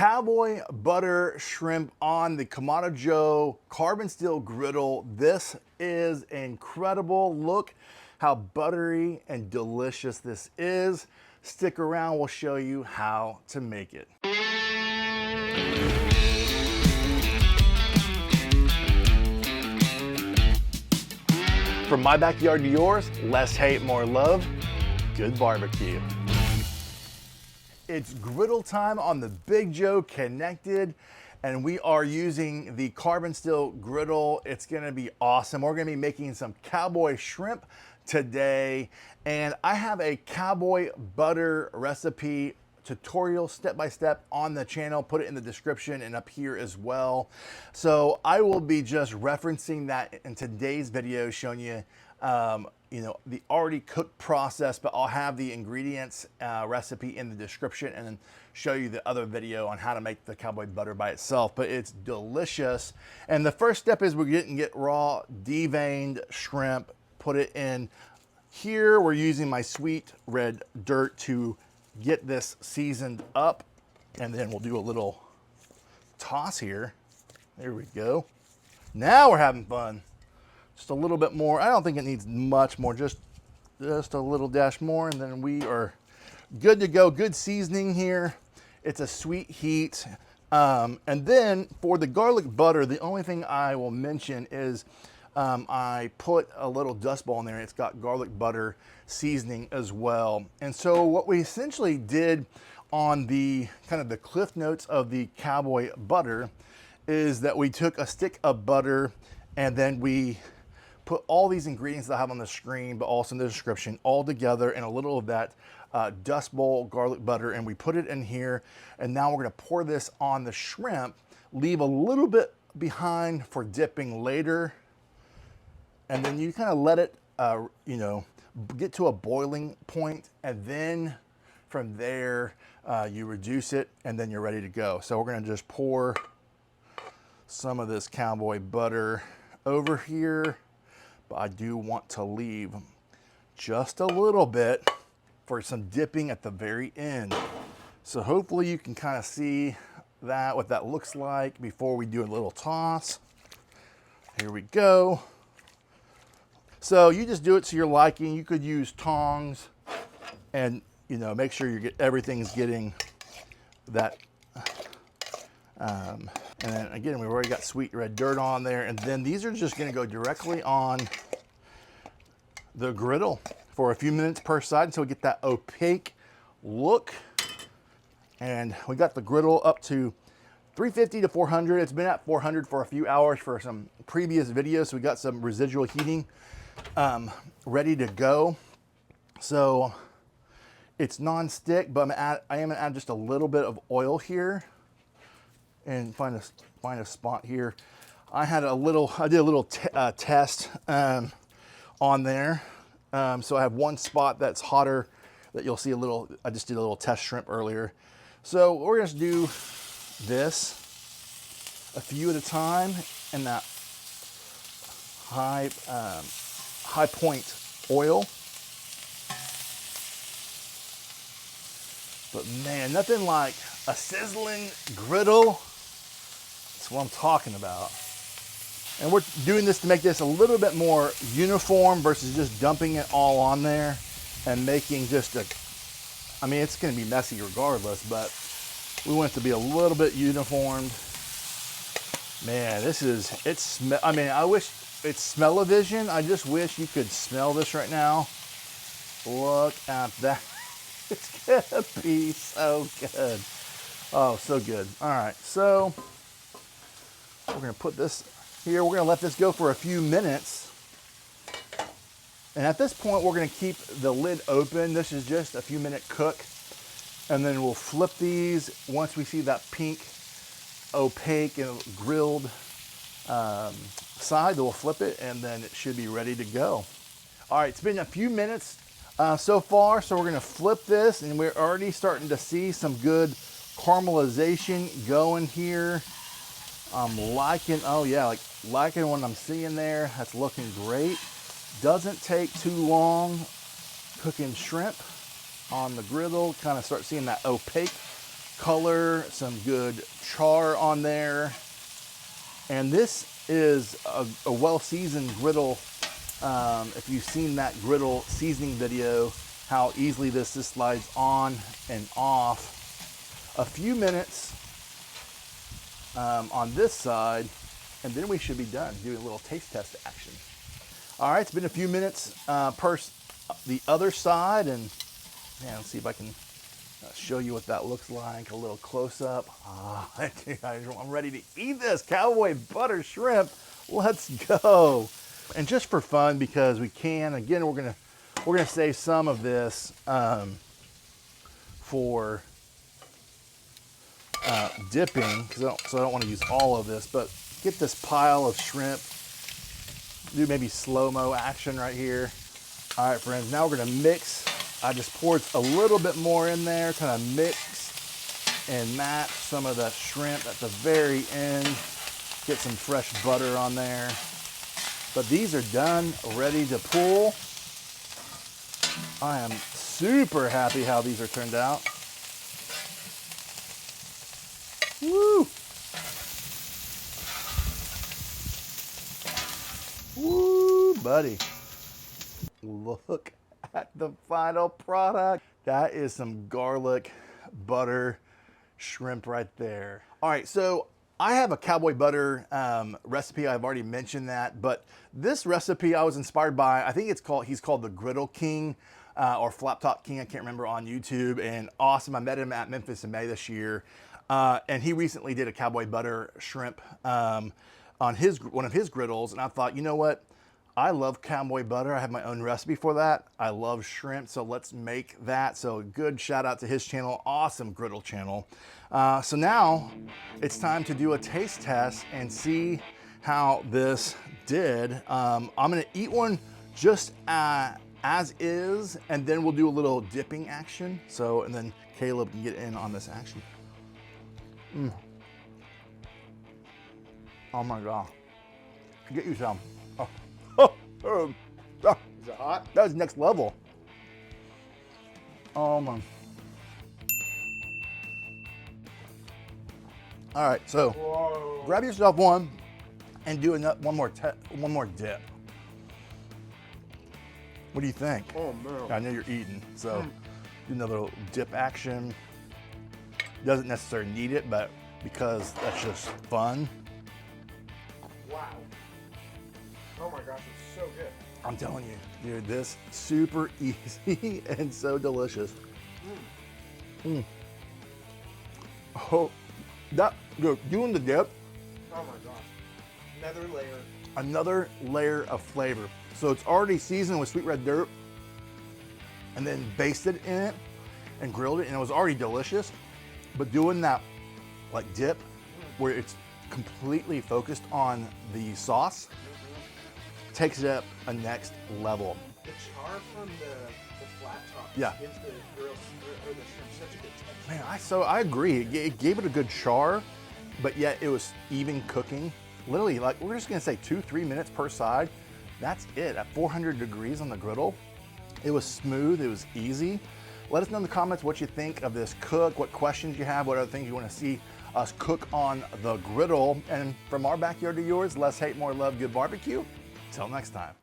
Cowboy Butter Shrimp on the Kamado Joe Karbon Steel Griddle. This is incredible. Look how buttery and delicious this is. Stick around, we'll show you how to make it. From my backyard to yours, less hate, more love. Good barbecue. It's griddle time on the Big Joe Connected, and we are using the Karbon Steel griddle. It's gonna be awesome. We're gonna be making some cowboy shrimp today, and I have a cowboy butter recipe tutorial step-by-step on the channel. Put it in the description and up here as well. So I will be just referencing that in today's video, showing you the already cooked process, but I'll have the ingredients recipe in the description and then show you the other video on how to make the cowboy butter by itself. But it's delicious. And the first step is we're getting raw deveined shrimp, put it in here. We're using my sweet red dirt to get this seasoned up, and then we'll do a little toss here. There we go. Now we're having fun. Just a little bit more. I don't think it needs much more, just a little dash more, and then we are good to go. Good seasoning here. It's a sweet heat. And then for the garlic butter, the only thing I will mention is I put a little dust ball in there. It's got garlic butter seasoning as well. And so what we essentially did on the kind of the cliff notes of the cowboy butter is that we took a stick of butter and then we put all these ingredients that I have on the screen, but also in the description, all together in a little of that dust bowl garlic butter, and we put it in here. And now we're gonna pour this on the shrimp, leave a little bit behind for dipping later, and then you kind of let it, get to a boiling point, and then from there, you reduce it, and then you're ready to go. So we're gonna just pour some of this cowboy butter over here. But I do want to leave just a little bit for some dipping at the very end. So hopefully you can kind of see that, what that looks like before we do a little toss. Here we go. So you just do it to your liking. You could use tongs and, make sure everything's getting that. And then again, we've already got sweet red dirt on there. And then these are just gonna go directly on the griddle for a few minutes per side until we get that opaque look. And we got the griddle up to 350 to 400. It's been at 400 for a few hours for some previous videos. So we got some residual heating ready to go. So it's non-stick, but I am gonna add just a little bit of oil here and find a spot here. I did a little test on there. So I have one spot that's hotter that you'll see I just did a little test shrimp earlier. So we're gonna do this a few at a time in that high point oil. But man, nothing like a sizzling griddle. That's what I'm talking about. And we're doing this to make this a little bit more uniform versus just dumping it all on there and making just it's gonna be messy regardless, but we want it to be a little bit uniformed. Man, I wish it's smell-o-vision. I just wish you could smell this right now. Look at that. It's gonna be so good. Oh, so good. All right, so we're gonna put this here. We're gonna let this go for a few minutes. And at this point, we're gonna keep the lid open. This is just a few minute cook. And then we'll flip these once we see that pink, opaque and grilled side. We'll flip it and then it should be ready to go. All right, it's been a few minutes so far. So we're gonna flip this and we're already starting to see some good caramelization going here. I'm liking, liking what I'm seeing there. That's looking great. Doesn't take too long cooking shrimp on the griddle. Kind of start seeing that opaque color, some good char on there. And this is a well-seasoned griddle. If you've seen that griddle seasoning video, how easily this slides on and off. A few minutes on this side, and then we should be done doing a little taste test action. All right, it's been a few minutes per the other side, and man, let's see if I can show you what that looks like, a little close up. I'm ready to eat this Cowboy Butter Shrimp. Let's go. And just for fun, because we can, again, we're gonna save some of this for dipping, so I don't want to use all of this, but get this pile of shrimp, do maybe slow-mo action right here. All right, friends, now we're gonna mix. I just poured a little bit more in there, kind of mix and match some of the shrimp at the very end. Get some fresh butter on there. But these are done, ready to pull. I am super happy how these are turned out. Woo! Woo, buddy. Look at the final product. That is some garlic butter shrimp right there. All right, so I have a Cowboy Butter recipe. I've already mentioned that, but this recipe I was inspired by, I think he's called the Griddle King or Flap Top King, I can't remember, on YouTube, and awesome. I met him at Memphis in May this year, and he recently did a Cowboy Butter Shrimp on one of his griddles, and I thought, you know what? I love Cowboy Butter. I have my own recipe for that. I love shrimp, so let's make that. So good shout out to his channel, awesome griddle channel. So now it's time to do a taste test and see how this did. I'm gonna eat one just as is, and then we'll do a little dipping action. So, and then Caleb can get in on this action. Oh my God, get you some. Is it hot? That was next level. Oh my. All right, so whoa, grab yourself one and do one more dip. What do you think? Oh man. I know you're eating, so do another little dip action. Doesn't necessarily need it, but because that's just fun. Wow. Oh my gosh, it's so good. I'm telling you, dude, this super easy and so delicious. Oh, dude, doing the dip. Oh my gosh, another layer. Another layer of flavor. So it's already seasoned with sweet red dirt, and then basted in it and grilled it, and it was already delicious. But doing that like dip, where it's completely focused on the sauce, takes it up a next level. The char from the flat top Yeah. gives the grill or the shrimp such a good texture. Man, I agree. It gave it a good char, but yet it was even cooking. Literally, like, we're just gonna say 2-3 minutes per side. That's it, at 400 degrees on the griddle. It was smooth, it was easy. Let us know in the comments what you think of this cook, what questions you have, what other things you wanna see us cook on the griddle. And from our backyard to yours, less hate, more love, good barbecue. Till next time.